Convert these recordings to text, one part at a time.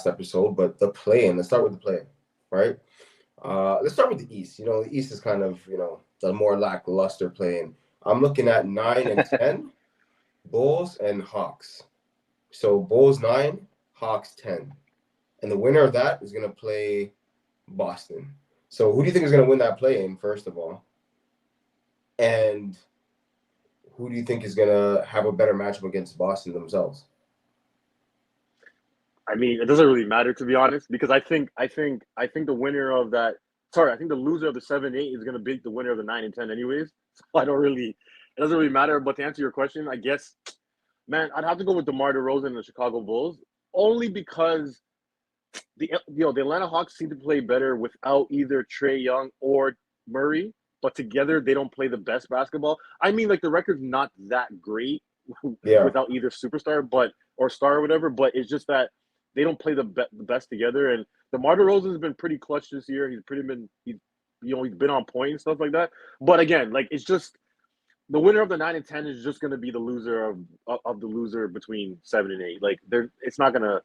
episode, but the play-in. Let's start with the play-in, right? Let's start with the East. The East is kind of the more lackluster play-in. I'm looking at 9 and 10, Bulls and Hawks. So Bulls 9, Hawks 10, and the winner of that is gonna play Boston. So who do you think is gonna win that play-in, first of all? And who do you think is gonna have a better matchup against Boston themselves? I mean, it doesn't really matter, to be honest, because I think the winner of that. Sorry, I think the loser of the 7-8 is gonna beat the winner of the 9 and 10, anyways. So I don't really. It doesn't really matter. But to answer your question, I guess, man, I'd have to go with DeMar DeRozan and the Chicago Bulls, only because the Atlanta Hawks seem to play better without either Trae Young or Murray, but together they don't play the best basketball. I mean, like, the record's not that great Yeah, without either superstar, or star or whatever. But it's just that they don't play the best together. And DeMar DeRozan has been pretty clutch this year. He's been on point and stuff like that. But again, like, it's just the winner of the 9 and 10 is just going to be the loser of the loser between 7 and 8. Like, it's not gonna.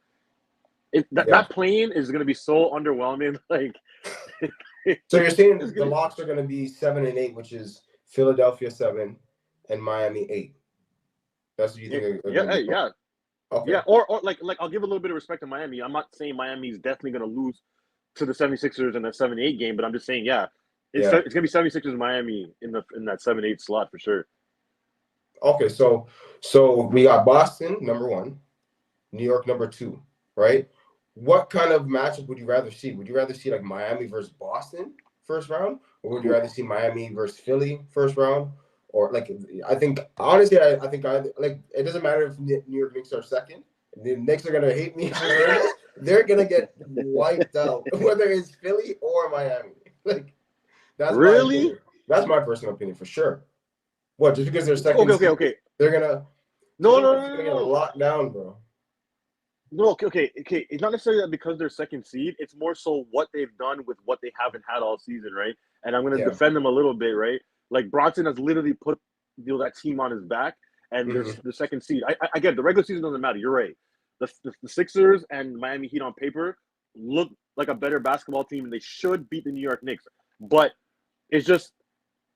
yeah. That plane is going to be so underwhelming. Like, So you're saying it's the gonna. locks are gonna be 7 and 8, which is Philadelphia 7 and Miami 8. That's what you think are Yeah, gonna be. yeah, Okay. yeah. Or like I'll give a little bit of respect to Miami. I'm not saying Miami's definitely going to lose to the 76ers in a 7-8 game, but I'm just saying, yeah, it's Yeah. it's going to be 76ers Miami in that 7-8 slot for sure. Okay. So we got Boston number 1, New York number 2, right? What kind of matchup would you rather see? Would you rather see like Miami versus Boston first round, or would you rather see Miami versus Philly first round? Or like, I think honestly, I think I like it doesn't matter if New York Knicks are second. The Knicks are gonna hate me for saying this. They're gonna get wiped out, whether it's Philly or Miami. Like, that's my Really? opinion. That's my personal opinion for sure. What, just because they're second Okay, okay, seed, okay. they're gonna No, Philly no, is no, gonna no, get no. locked down, bro. No, okay. It's not necessarily that because they're second seed. It's more so what they've done with what they haven't had all season, right? And I'm going to Yeah. defend them a little bit, right? Like, Bronson has literally put that team on his back, and there's Hmm. the second seed. I get it. The regular season doesn't matter. You're right. The Sixers and Miami Heat on paper look like a better basketball team, and they should beat the New York Knicks. But it's just,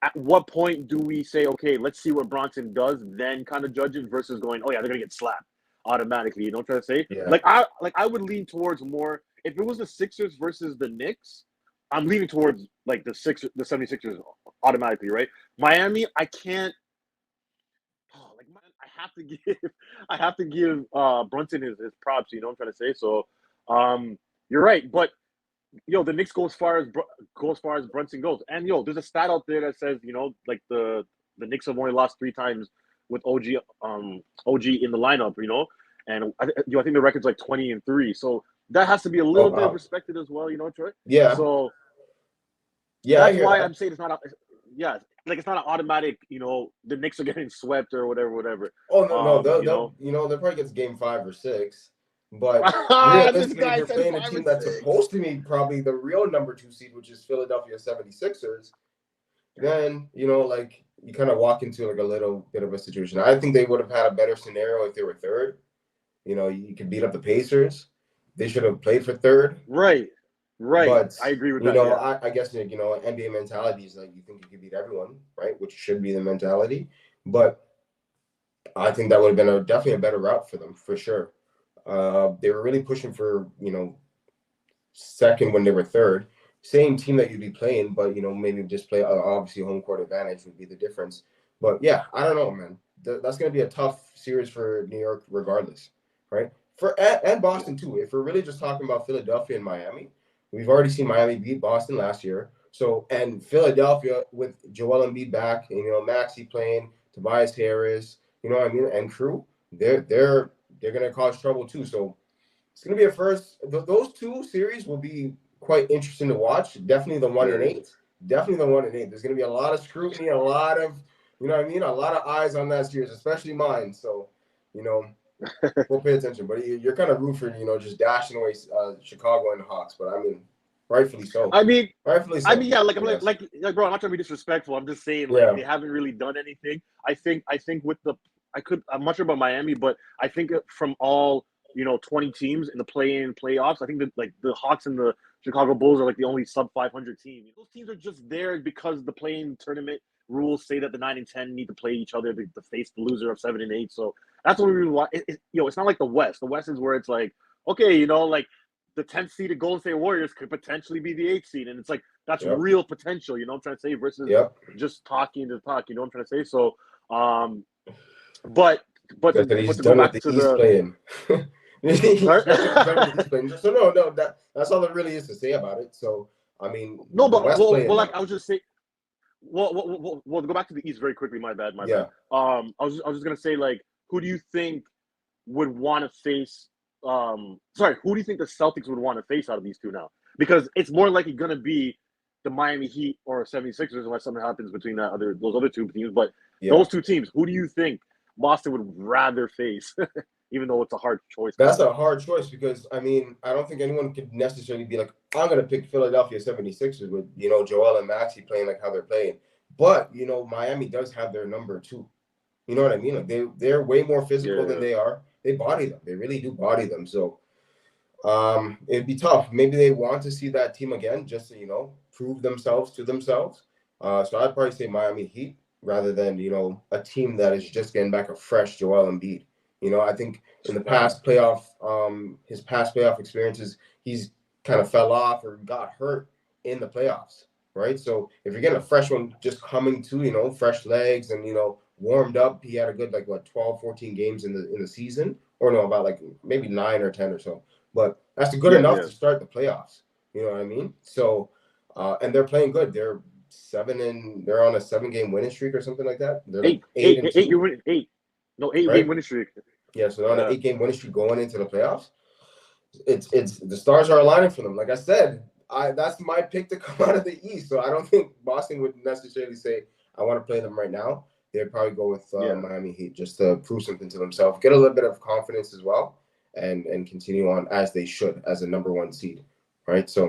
at what point do we say, okay, let's see what Bronson does, then kind of judge it versus going, oh yeah, they're gonna get slapped automatically. You know what I'm trying to say? Yeah. I would lean towards more, if it was the Sixers versus the Knicks, I'm leaning towards like the 76ers automatically, right? Miami, I can't. Oh, like, man, I have to give Brunson his props. You know what I'm trying to say? So, you're right, but the Knicks go as far as Brunson goes, and there's a stat out there that says, like, the Knicks have only lost 3 times with OG in the lineup, and I think the record's like 20-3, so that has to be a Oh little bit wow. respected as well, Troy. Yeah. So Yeah, I that's hear why that. I'm saying yeah, like, it's not an automatic, the Knicks are getting swept or whatever. Oh no, no, Um, they'll you know, they'll probably get to game 5 or 6. But this realistically, if guy you're said playing a five team and that's six. supposed to be probably the real number 2 seed, which is Philadelphia 76ers, then like you kind of walk into like a little bit of a situation. I think they would have had a better scenario if they were third. You could beat up the Pacers. They should have played for third. Right, right. But I agree with that. Yeah. I guess like, NBA mentality is like you think you can beat everyone, right? Which should be the mentality. But I think that would have been definitely a better route for them for sure. They were really pushing for second when they were third. Same team that you'd be playing, but maybe just play obviously home court advantage would be the difference. But yeah, I don't know, man. That's going to be a tough series for New York, regardless, right? And Boston too. If we're really just talking about Philadelphia and Miami, we've already seen Miami beat Boston last year. So and Philadelphia with Joel Embiid back, and Maxey playing, Tobias Harris, you know what I mean, and crew, they're going to cause trouble too. So it's going to be a first. Those two series will be quite interesting to watch. Definitely the 1 and 8. Definitely the 1 and 8. There's going to be a lot of scrutiny, a lot of, you know what I mean, a lot of eyes on that series, especially mine. So, you know, we'll pay attention. But you're kind of root for, just dashing away Chicago and the Hawks. But I mean, rightfully so. I mean, Rightfully I so. mean, yeah, like, I'm like, Yes. bro, I'm not trying to be disrespectful. I'm just saying, like, Yeah. they haven't really done anything. I think I'm not sure about Miami, but I think from all 20 teams in the play-in playoffs. I think that like the Hawks and the Chicago Bulls are like the only sub 500 team. Those teams are just there because the play-in tournament rules say that the 9 and 10 need to play each other to face the loser of 7 and 8. So that's what we want. It's not like the West. The West is where it's like, okay, like the 10th seeded Golden State Warriors could potentially be the 8th seed, and it's like that's real potential. You know what I'm trying to say? Versus just talking to talk. You know what I'm trying to say? So, but to go back to the playing. So no, that's all there really is to say about it. So I mean, no, but like I was just saying. Well, to go back to the East very quickly. My bad. I was just gonna say, like, who do you think would want to face? Who do you think the Celtics would want to face out of these two now? Because it's more likely gonna be the Miami Heat or 76ers unless something happens between those other two teams. But those two teams, who do you think Boston would rather face? Even though it's a hard choice. That's a hard choice because, I mean, I don't think anyone could necessarily be like, I'm going to pick Philadelphia 76ers with, Joel and Maxey playing like how they're playing. But, Miami does have their number too. You know what I mean? Like they're way more physical than they are. They body them. They really do body them. So it'd be tough. Maybe they want to see that team again just to, prove themselves to themselves. So I'd probably say Miami Heat rather than, a team that is just getting back a fresh Joel Embiid. I think in the past his past playoff experiences, he's kind of fell off or got hurt in the playoffs, right? So if you're getting a fresh one just coming to, fresh legs and, warmed up, he had a good, 12, 14 games in the season, or no, about maybe 9 or 10 or so. But that's good enough to start the playoffs. You know what I mean? So, and they're playing good. They're on a 7-game winning streak or something like that. They're 8. No, 8-game winning streak. Yeah, so they're on an 8-game winning streak going into the playoffs. It's the stars are aligning for them. Like I said, that's my pick to come out of the East. So I don't think Boston would necessarily say I want to play them right now. They'd probably go with Miami Heat just to prove something to themselves, get a little bit of confidence as well, and continue on as they should as a number 1 seed, right? So.